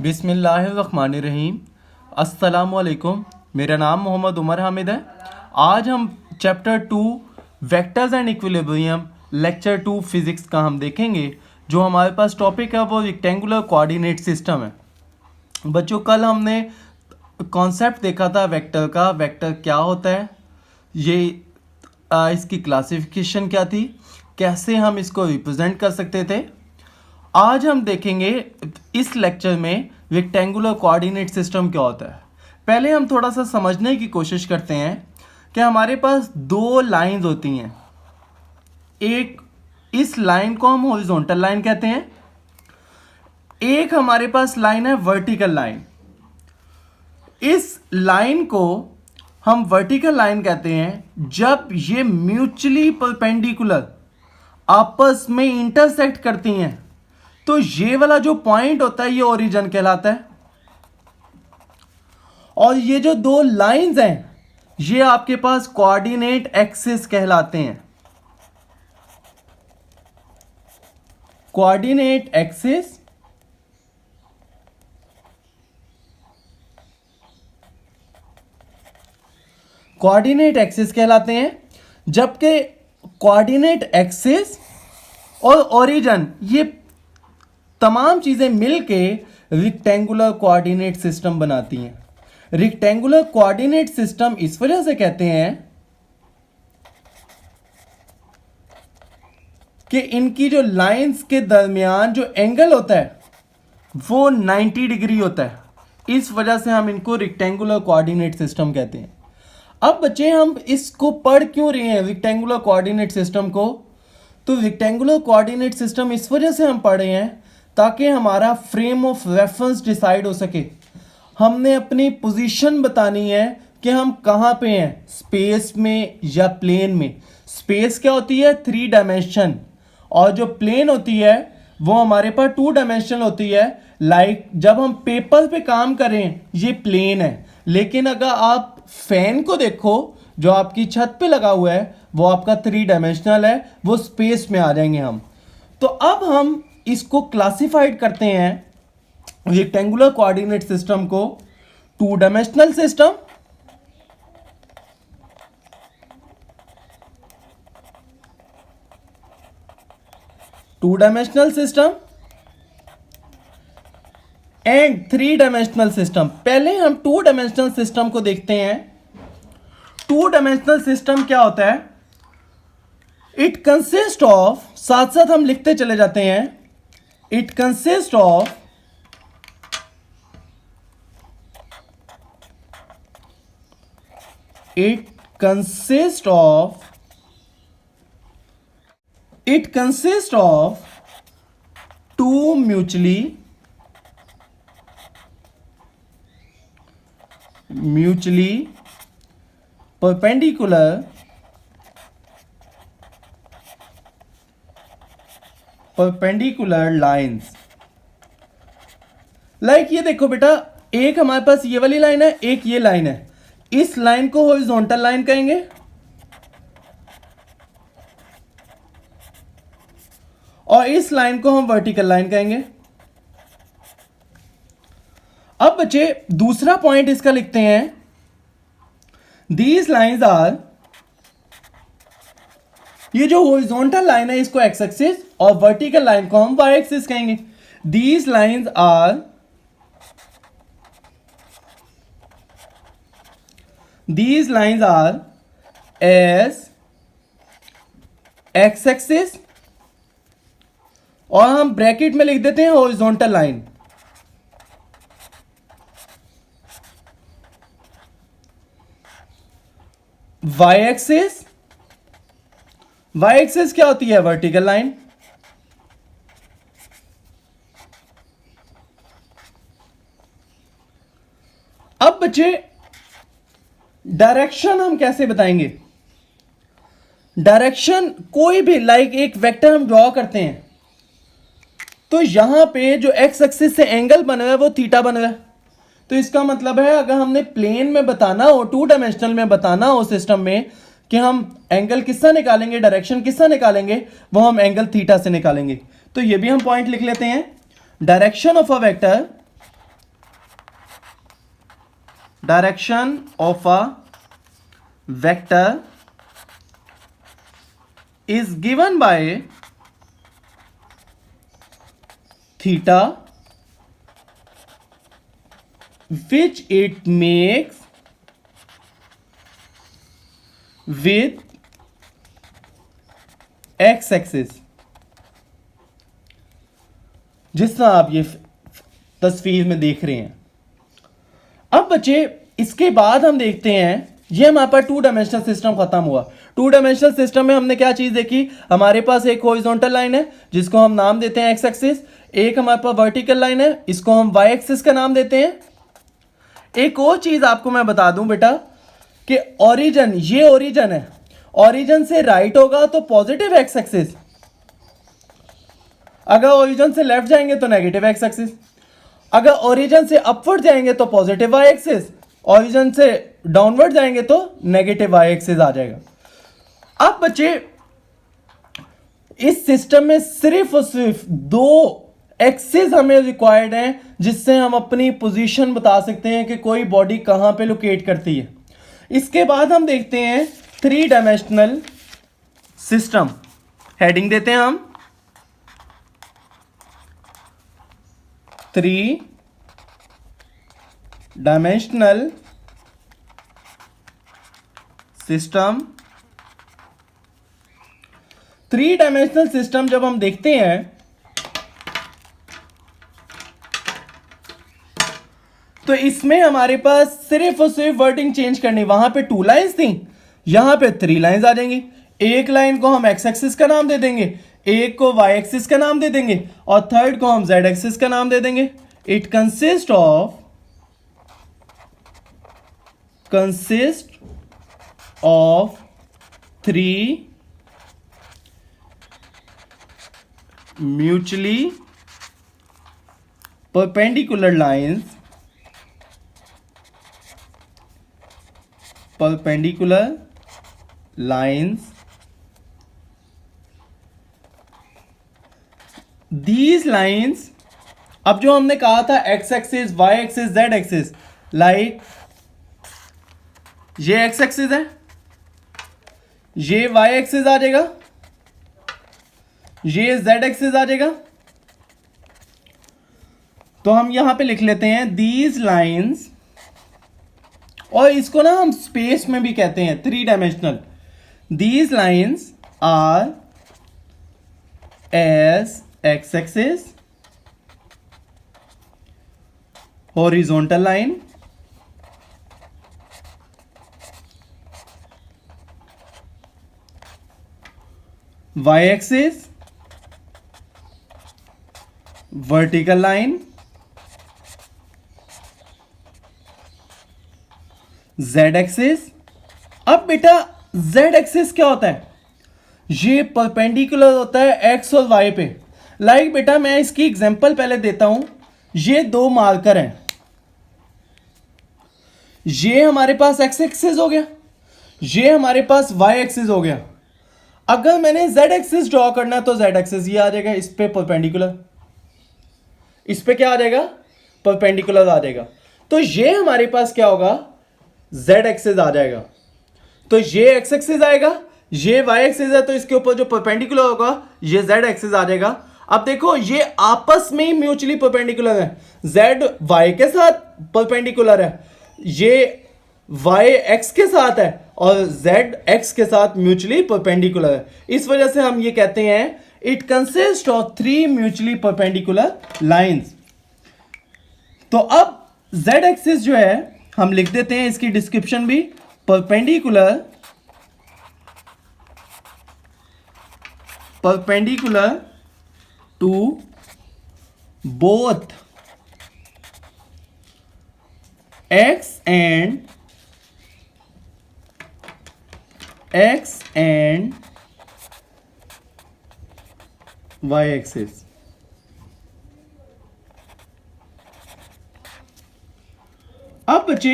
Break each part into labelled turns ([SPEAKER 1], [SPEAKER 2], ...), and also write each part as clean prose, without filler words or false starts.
[SPEAKER 1] बिस्मिल्लाहिर्रहमानिर्रहीम। अस्सलामुअलैकुम। मेरा नाम मोहम्मद उमर हामिद है। आज हम chapter 2 vectors and equilibrium lecture 2 physics का हम देखेंगे। जो हमारे पास टॉपिक है वो रेक्टेंगुलर कोऑर्डिनेट सिस्टम है। बच्चों, कल हमने कॉन्सेप्ट देखा था वेक्टर का। वेक्टर क्या होता है, ये इसकी क्लासिफिकेशन क्या थी, कैसे हम इसको रिप्रेजेंट कर सकते थे। आज हम देखेंगे इस लेक्चर में रेक्टेंगुलर कोऑर्डिनेट सिस्टम क्या होता है। पहले हम थोड़ा सा समझने की कोशिश करते हैं कि हमारे पास दो लाइंस होती हैं। एक, इस लाइन को हम हॉरिजॉन्टल लाइन कहते हैं। एक हमारे पास लाइन है वर्टिकल लाइन। इस लाइन को हम वर्टिकल लाइन कहते हैं जब ये म्यूचुअली परपेंडिकुलर आपस में इंटरसेक्ट करती हैं। तो ये वाला जो पॉइंट होता है ये ओरिजिन कहलाता है। और ये जो दो लाइंस हैं ये आपके पास कोऑर्डिनेट एक्सिस कहलाते हैं। कोऑर्डिनेट एक्सिस कहलाते हैं। जबकि कोऑर्डिनेट एक्सिस और ओरिजिन ये तमाम चीजें मिलके रेक्टेंगुलर कोऑर्डिनेट सिस्टम बनाती हैं। रेक्टेंगुलर कोऑर्डिनेट सिस्टम इस वजह से कहते हैं कि इनकी जो लाइंस के दरमियान जो एंगल होता है वो 90 डिग्री होता है। इस वजह से हम इनको रेक्टेंगुलर कोऑर्डिनेट सिस्टम कहते हैं। अब बच्चे, हम इसको पढ़ क्यों रहे हैं रेक्टेंगुलर कोऑर्डिनेट सिस्टम को? तो रेक्टेंगुलर कोऑर्डिनेट सिस्टम इस वजह से हम पढ़ रहे हैं ताकि हमारा फ्रेम ऑफ रेफरेंस डिसाइड हो सके। हमने अपनी पोजीशन बतानी है कि हम कहाँ पे हैं, स्पेस में या प्लेन में। स्पेस क्या होती है? 3 डायमेंशन। और जो प्लेन होती है वो हमारे पास 2 डायमेंशन होती है। लाइक जब हम पेपर पे काम करें ये प्लेन है, लेकिन अगर आप फैन को देखो जो आपकी छत पे लगा हुआ है वो आपका 3 डायमेंशनल है, वो स्पेस में आ जाएंगे हम। तो अब हम इसको क्लासिफाइड करते हैं रेक्टेंगुलर कोऑर्डिनेट सिस्टम को 2 dimensional system, and 3 dimensional system. पहले हम 2 डायमेंशनल सिस्टम को देखते हैं। 2 डायमेंशनल सिस्टम क्या होता है? इट कंसिस्ट ऑफ, साथ साथ हम लिखते चले जाते हैं, it consist of two mutually perpendicular lines. Like ये देखो बेटा, एक हमारे पास ये वाली लाइन है, एक ये लाइन है। इस लाइन को हॉरिजॉन्टल लाइन कहेंगे और इस लाइन को हम वर्टिकल लाइन कहेंगे। अब बच्चे दूसरा पॉइंट इसका लिखते हैं, दीज लाइन्स आर, ये जो हॉरिजॉन्टल लाइन है इसको एक्स एक्सिस और वर्टिकल लाइन को हम वाई एक्सिस कहेंगे। These lines are as X axis और हम ब्रैकेट में लिख देते हैं हॉरिजॉन्टल लाइन। वाई एक्सिस क्या होती है? Vertical line. अब बच्चे डायरेक्शन हम कैसे बताएंगे? डायरेक्शन कोई भी, लाइक एक वेक्टर हम ड्रॉ करते हैं तो यहां पे जो एक्स एक्सिस से एंगल बना हुआ है वो थीटा बन रहा है। तो इसका मतलब है अगर हमने प्लेन में बताना हो, 2 डायमेंशनल में बताना हो सिस्टम में कि हम एंगल किससे निकालेंगे, डायरेक्शन किससे निकालेंगे, वो हम एंगल थीटा से निकालेंगे। तो ये भी हम पॉइंट लिख लेते हैं। Direction of a vector direction of a vector is given by theta which it makes with x axis। जिस तरह आप ये तस्वीर में देख रहे हैं। अब बच्चे इसके बाद हम देखते हैं, ये हमारे पास टू डायमेंशनल सिस्टम खत्म हुआ। टू डायमेंशनल सिस्टम में हमने क्या चीज देखी, हमारे पास एक हॉरिजॉन्टल लाइन है जिसको हम नाम देते हैं एक्स एक्सिस, एक हमारे पास वर्टिकल लाइन है इसको हम वाई एक्सिस का नाम देते हैं। एक और चीज आपको मैं बता दूं बेटा कि ओरिजिन, ये ओरिजिन है, ओरिजिन से राइट होगा तो पॉजिटिव एक्स एक्सिस, अगर ओरिजिन से लेफ्ट जाएंगे तो नेगेटिव एक्स एक्सिस, अगर ओरिजिन से अपवर्ड जाएंगे तो पॉजिटिव वाई एक्सिस, ओरिजिन से डाउनवर्ड जाएंगे तो नेगेटिव वाई एक्सिस आ जाएगा। अब बच्चे इस सिस्टम में सिर्फ और सिर्फ दो एक्सिस हमें रिक्वायर्ड हैं जिससे हम अपनी पोजीशन बता सकते हैं कि कोई बॉडी कहां पे लोकेट करती है। इसके बाद हम देखते हैं थ्री डायमेंशनल सिस्टम, हेडिंग देते हैं हम three dimensional system. Three dimensional system जब हम देखते हैं तो इसमें हमारे पास सिर्फ और सिर्फ वर्डिंग चेंज करनी, वहां पे टू लाइंस थी यहां पे थ्री लाइंस आ जाएंगी। एक लाइन को हम एक्स एक्सिस का नाम दे देंगे, एक को वाई एक्सिस का नाम दे देंगे और थर्ड को हम जेड एक्सिस का नाम दे देंगे। It consist of three mutually perpendicular lines these lines, अब जो हमने कहा था x axis y axis z axis, like ये x एक्सिस है, ये y एक्सिस आ जाएगा, ये z एक्सिस आ जाएगा। तो हम यहां पे लिख लेते हैं दीज लाइंस, और इसको ना हम स्पेस में भी कहते हैं three dimensional. These lines are as X axis horizontal line, Y axis vertical line, Z axis. अब बेटा जेड एक्सिस क्या होता है, ये परपेंडिकुलर होता है एक्स और वाई पे। लाइक बेटा मैं इसकी एग्जांपल पहले देता हूं, ये दो मार्कर हैं, ये हमारे पास एक्स एक्सिस हो गया, ये हमारे पास वाई एक्सिस हो गया। अगर मैंने जेड एक्सिस ड्रॉ करना तो जेड एक्सिस ये आ जाएगा, इस पे परपेंडिकुलर, इस पे क्या आ जाएगा, परपेंडिकुलर आ जाएगा। तो ये हमारे पास क्या होगा, जेड एक्सिस आ जाएगा। तो ये एक्स एक्सिस आएगा, ये वाई एक्सिस है, तो इसके ऊपर जो परपेंडिकुलर होगा ये जेड एक्सिस आ जाएगा। अब देखो ये आपस में ही म्यूचुअली परपेंडिकुलर है, जेड वाई के साथ परपेंडिकुलर है, ये वाई एक्स के साथ है और जेड एक्स के साथ म्यूचुअली परपेंडिकुलर है। इस वजह से हम ये कहते हैं it consist of three mutually perpendicular lines. तो अब जेड एक्सिस जो है हम लिख देते हैं, इसकी डिस्क्रिप्शन भी, perpendicular to both X and Y axis. अब बच्चे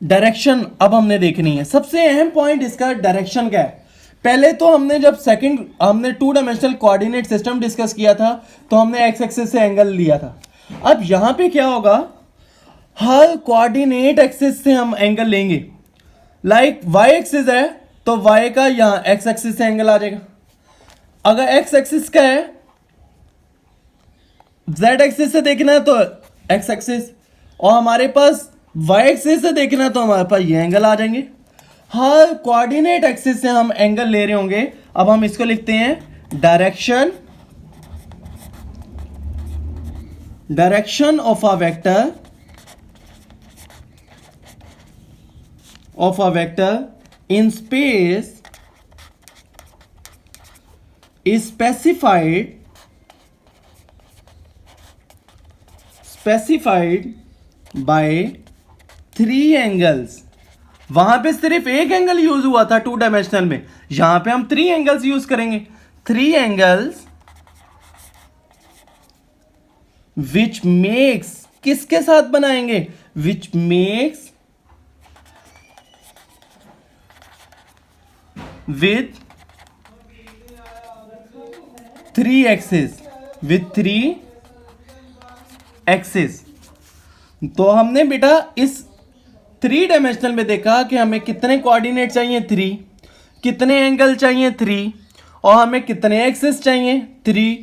[SPEAKER 1] डायरेक्शन अब हमने देखनी है। सबसे अहम पॉइंट इसका डायरेक्शन का है। पहले तो हमने जब हमने two dimensional coordinate system discuss किया था तो हमने एक्स एक्सिस से एंगल लिया था। अब यहां पे क्या होगा, हर कोऑर्डिनेट एक्सिस से हम एंगल लेंगे। लाइक वाई एक्सिस है तो वाई का यहाँ एक्स एक्सिस से एंगल आ जाएगा। अगर एक्स एक्सिस का है, जेड एक्सिस से देखना है तो एक्स एक्सिस, और हमारे पास वाई एक्सिस से देखना है तो हमारे पास ये एंगल आ जाएंगे। हर कोऑर्डिनेट एक्सिस से हम एंगल ले रहे होंगे। अब हम इसको लिखते हैं direction of a vector in space is specified by 3 angles। वहां पे सिर्फ एक एंगल यूज हुआ था 2 डायमेंशनल में, यहां पे हम 3 एंगल्स यूज करेंगे। 3 एंगल्स विच मेक्स, किसके साथ बनाएंगे, विच मेक्स with 3 एक्सिस। तो हमने बेटा इस 3 डायमेंशनल में देखा कि हमें कितने कोऑर्डिनेट चाहिए 3, कितने एंगल चाहिए 3, और हमें कितने एक्सिस चाहिए 3।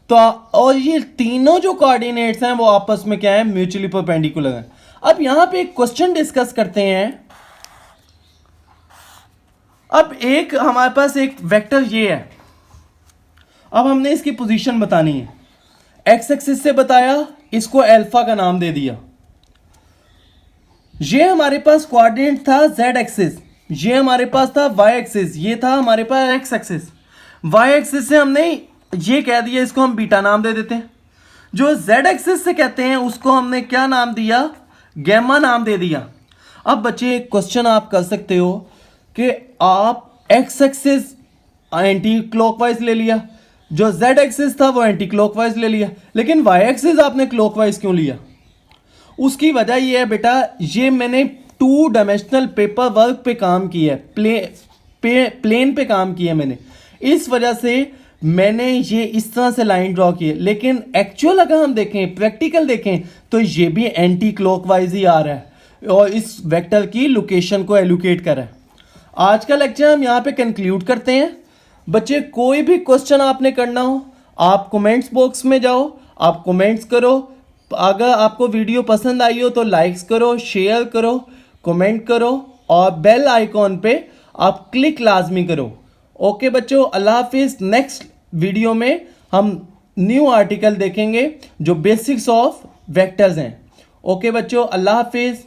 [SPEAKER 1] तो और ये तीनों जो कोऑर्डिनेट्स हैं वो आपस में क्या है, म्यूचुअली परपेंडिकुलर है। अब यहां पे एक क्वेश्चन डिस्कस करते हैं। अब एक हमारे पास एक वेक्टर ये है, अब हमने इसकी पोजीशन बतानी है। एक्स एक्सिस से बताया, इसको अल्फा का नाम दे दिया। ये हमारे पास कोऑर्डिनेट था जेड एक्सिस, ये हमारे पास था वाई एक्सिस, ये था हमारे पास एक्स एक्सिस। वाई एक्सिस से हमने ये कह दिया, इसको हम बीटा नाम दे देते हैं। जो जेड एक्सिस से कहते हैं उसको हमने क्या नाम दिया, गैमा नाम दे दिया। अब बच्चे एक क्वेश्चन आप कर सकते हो कि आप एक्स एक्सिस एंटी क्लॉकवाइज ले लिया, जो जेड एक्सिस था वो एंटी क्लॉकवाइज ले लिया, लेकिन वाई एक्सिस आपने क्लॉकवाइज क्यों लिया? उसकी वजह ये है बेटा, ये मैंने 2 डायमेंशनल पेपर वर्क पे काम किया है, प्लेन पे काम किया है मैंने, इस वजह से मैंने ये इस तरह से लाइन ड्रॉ की है। लेकिन एक्चुअल अगर हम देखें, प्रैक्टिकल देखें, तो ये भी एंटी क्लॉकवाइज ही आ रहा है और इस वेक्टर की लोकेशन को एलोकेट कर रहा है। आज का लेक्चर हम यहाँ पे कंक्लूड करते हैं। बच्चे कोई भी क्वेश्चन आपने करना हो, आप कमेंट्स बॉक्स में जाओ, आप कमेंट्स करो। अगर आपको वीडियो पसंद आई हो तो लाइक्स करो, शेयर करो, कमेंट करो और बेल आइकॉन पे आप क्लिक लाजमी करो। ओके बच्चों, अल्लाह हाफिज़। नेक्स्ट वीडियो में हम न्यू आर्टिकल देखेंगे जो बेसिक्स ऑफ वेक्टर्स हैं। ओके बच्चों, अल्लाह हाफिज़।